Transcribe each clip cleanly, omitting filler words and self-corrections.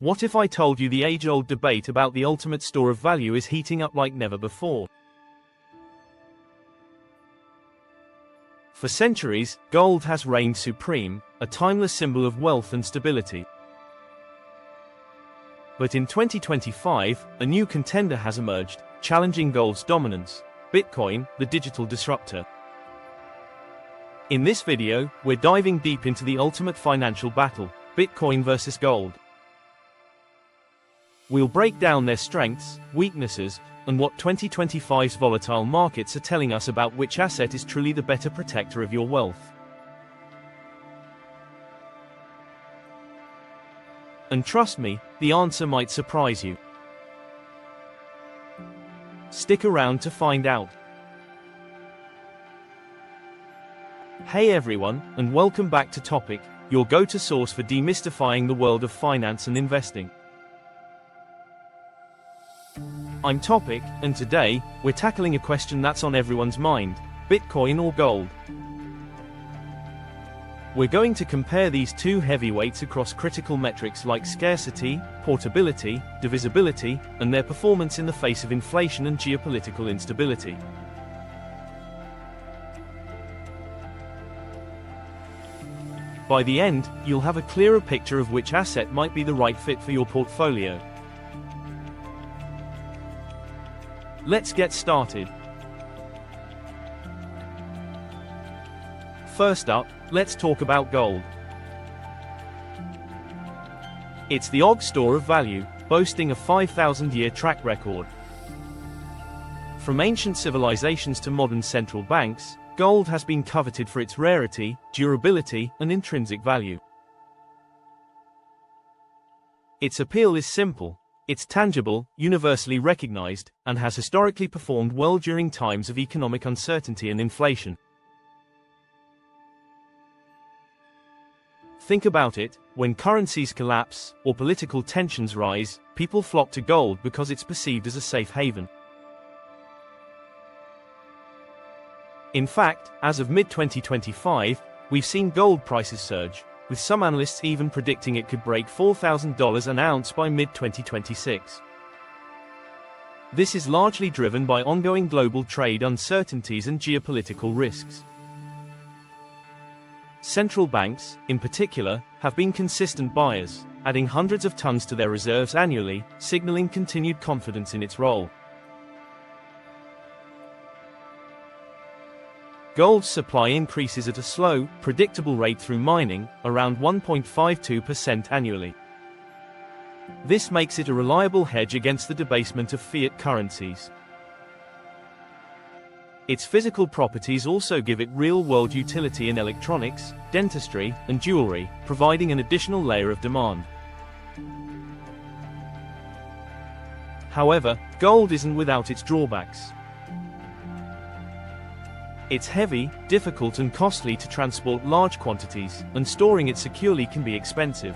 What if I told you the age-old debate about the ultimate store of value is heating up like never before? For centuries, gold has reigned supreme, a timeless symbol of wealth and stability. But in 2025, a new contender has emerged, challenging gold's dominance: Bitcoin, the digital disruptor. In this video, we're diving deep into the ultimate financial battle, Bitcoin versus gold. We'll break down their strengths, weaknesses, and what 2025's volatile markets are telling us about which asset is truly the better protector of your wealth. And trust me, the answer might surprise you. Stick around to find out. Hey everyone, and welcome back to Topic, your go-to source for demystifying the world of finance and investing. I'm Topic, and today, we're tackling a question that's on everyone's mind: Bitcoin or gold? We're going to compare these two heavyweights across critical metrics like scarcity, portability, divisibility, and their performance in the face of inflation and geopolitical instability. By the end, you'll have a clearer picture of which asset might be the right fit for your portfolio. Let's get started. First up, let's talk about gold. It's the OG store of value, boasting a 5,000-year track record. From ancient civilizations to modern central banks, gold has been coveted for its rarity, durability, and intrinsic value. Its appeal is simple. It's tangible, universally recognized, and has historically performed well during times of economic uncertainty and inflation. Think about it: when currencies collapse, or political tensions rise, people flock to gold because it's perceived as a safe haven. In fact, as of mid-2025, we've seen gold prices surge, with some analysts even predicting it could break $4,000 an ounce by mid-2026. This is largely driven by ongoing global trade uncertainties and geopolitical risks. Central banks, in particular, have been consistent buyers, adding hundreds of tons to their reserves annually, signaling continued confidence in its role. Gold's supply increases at a slow, predictable rate through mining, around 1.52% annually. This makes it a reliable hedge against the debasement of fiat currencies. Its physical properties also give it real-world utility in electronics, dentistry, and jewelry, providing an additional layer of demand. However, gold isn't without its drawbacks. It's heavy, difficult and costly to transport large quantities, and storing it securely can be expensive.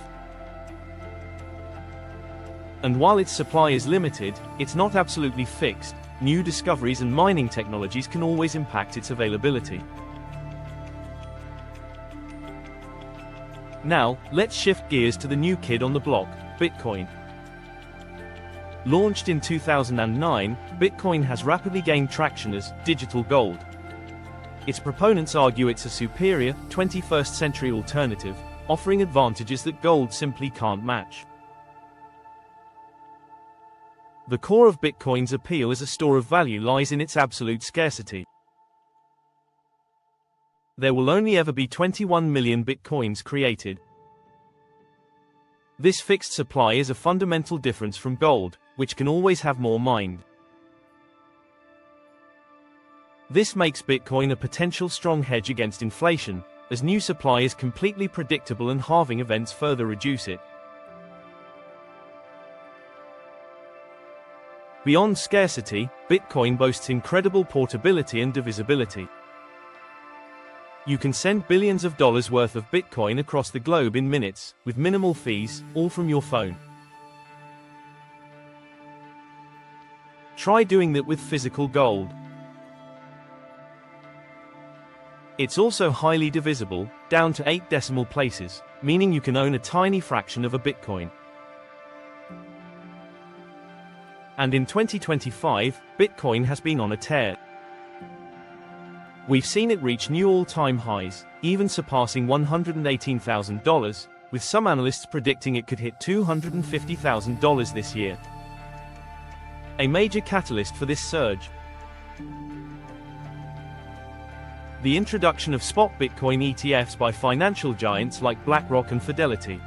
And while its supply is limited, it's not absolutely fixed. New discoveries and mining technologies can always impact its availability. Now, let's shift gears to the new kid on the block, Bitcoin. Launched in 2009, Bitcoin has rapidly gained traction as digital gold. Its proponents argue it's a superior, 21st-century alternative, offering advantages that gold simply can't match. The core of Bitcoin's appeal as a store of value lies in its absolute scarcity. There will only ever be 21 million Bitcoins created. This fixed supply is a fundamental difference from gold, which can always have more mined. This makes Bitcoin a potential strong hedge against inflation, as new supply is completely predictable and halving events further reduce it. Beyond scarcity, Bitcoin boasts incredible portability and divisibility. You can send billions of dollars worth of Bitcoin across the globe in minutes, with minimal fees, all from your phone. Try doing that with physical gold. It's also highly divisible, down to 8 decimal places, meaning you can own a tiny fraction of a Bitcoin. And in 2025, Bitcoin has been on a tear. We've seen it reach new all-time highs, even surpassing $118,000, with some analysts predicting it could hit $250,000 this year. A major catalyst for this surge: the introduction of spot Bitcoin ETFs by financial giants like BlackRock and Fidelity.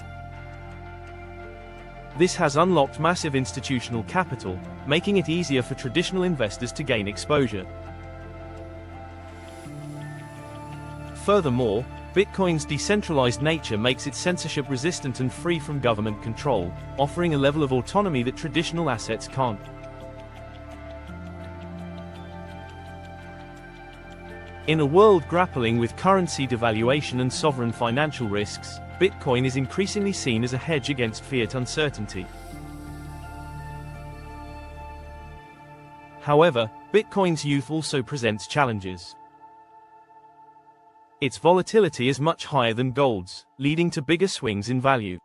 This has unlocked massive institutional capital, making it easier for traditional investors to gain exposure. Furthermore, Bitcoin's decentralized nature makes it censorship-resistant and free from government control, offering a level of autonomy that traditional assets can't. In a world grappling with currency devaluation and sovereign financial risks, Bitcoin is increasingly seen as a hedge against fiat uncertainty. However, Bitcoin's youth also presents challenges. Its volatility is much higher than gold's, leading to bigger swings in value.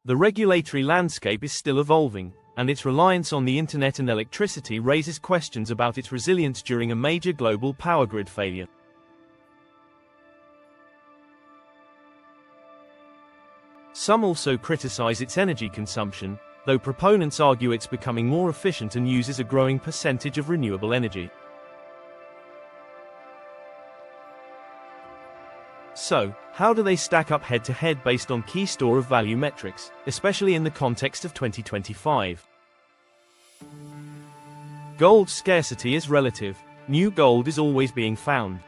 The regulatory landscape is still evolving, and its reliance on the internet and electricity raises questions about its resilience during a major global power grid failure. Some also criticize its energy consumption, though proponents argue it's becoming more efficient and uses a growing percentage of renewable energy. So, how do they stack up head-to-head based on key store of value metrics, especially in the context of 2025? Gold's scarcity is relative. New gold is always being found.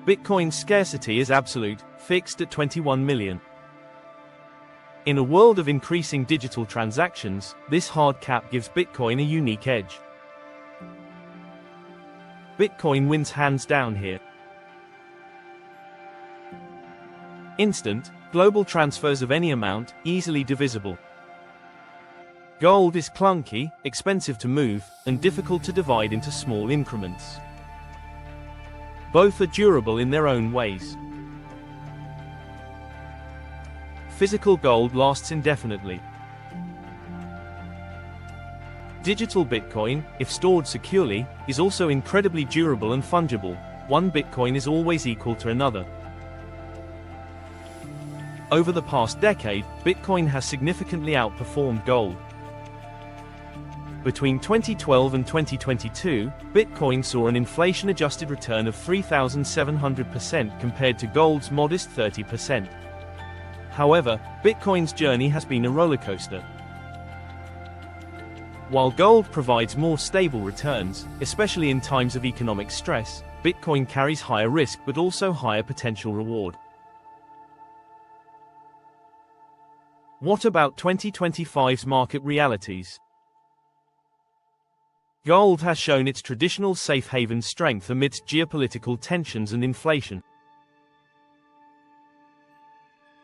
Bitcoin's scarcity is absolute, fixed at 21 million. In a world of increasing digital transactions, this hard cap gives Bitcoin a unique edge. Bitcoin wins hands down here. Instant, global transfers of any amount, easily divisible. Gold is clunky, expensive to move, and difficult to divide into small increments. Both are durable in their own ways. Physical gold lasts indefinitely. Digital Bitcoin, if stored securely, is also incredibly durable and fungible. One Bitcoin is always equal to another. Over the past decade, Bitcoin has significantly outperformed gold. Between 2012 and 2022, Bitcoin saw an inflation-adjusted return of 3,700% compared to gold's modest 30%. However, Bitcoin's journey has been a rollercoaster. While gold provides more stable returns, especially in times of economic stress, Bitcoin carries higher risk but also higher potential reward. What about 2025's market realities? Gold has shown its traditional safe haven strength amidst geopolitical tensions and inflation.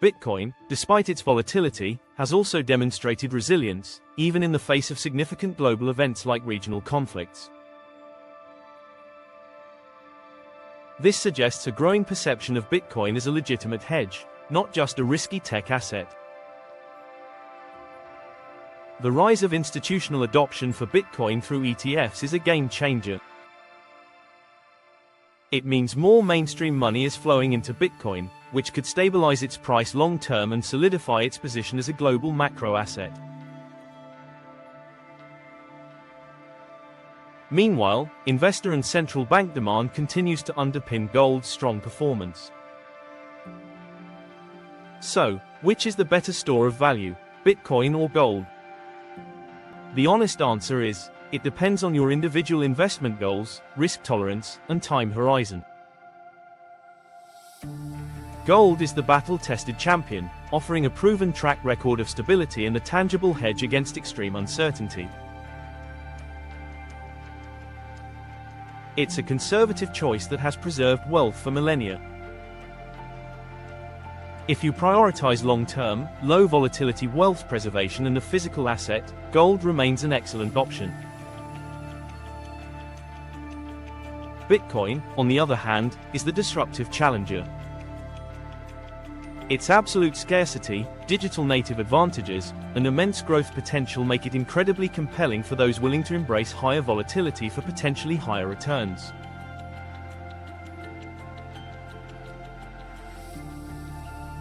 Bitcoin, despite its volatility, has also demonstrated resilience, even in the face of significant global events like regional conflicts. This suggests a growing perception of Bitcoin as a legitimate hedge, not just a risky tech asset. The rise of institutional adoption for Bitcoin through ETFs is a game changer. It means more mainstream money is flowing into Bitcoin, which could stabilize its price long-term and solidify its position as a global macro asset. Meanwhile, investor and central bank demand continues to underpin gold's strong performance. So, which is the better store of value, Bitcoin or gold? The honest answer is, it depends on your individual investment goals, risk tolerance, and time horizon. Gold is the battle-tested champion, offering a proven track record of stability and a tangible hedge against extreme uncertainty. It's a conservative choice that has preserved wealth for millennia. If you prioritize long-term, low-volatility wealth preservation and a physical asset, gold remains an excellent option. Bitcoin, on the other hand, is the disruptive challenger. Its absolute scarcity, digital native advantages, and immense growth potential make it incredibly compelling for those willing to embrace higher volatility for potentially higher returns.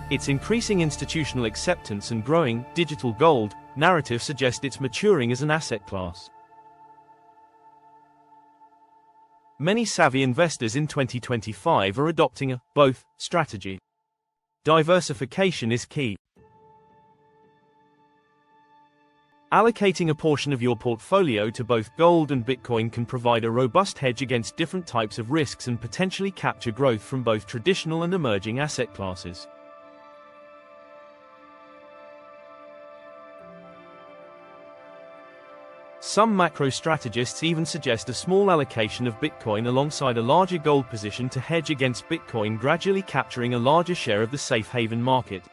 Its increasing institutional acceptance and growing digital gold narrative suggest it's maturing as an asset class. Many savvy investors in 2025 are adopting a both strategy. Diversification is key. Allocating a portion of your portfolio to both gold and Bitcoin can provide a robust hedge against different types of risks and potentially capture growth from both traditional and emerging asset classes. Some macro strategists even suggest a small allocation of Bitcoin alongside a larger gold position to hedge against Bitcoin, gradually capturing a larger share of the safe haven market.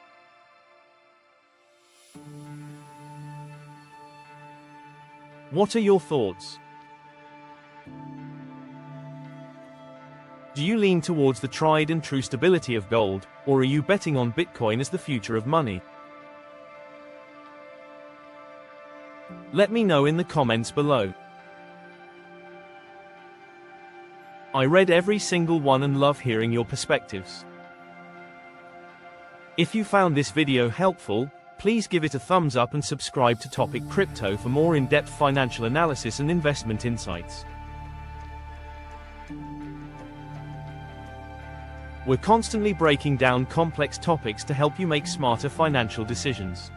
What are your thoughts? Do you lean towards the tried and true stability of gold, or are you betting on Bitcoin as the future of money? Let me know in the comments below. I read every single one and love hearing your perspectives. If you found this video helpful, please give it a thumbs up and subscribe to Topic Crypto for more in-depth financial analysis and investment insights. We're constantly breaking down complex topics to help you make smarter financial decisions.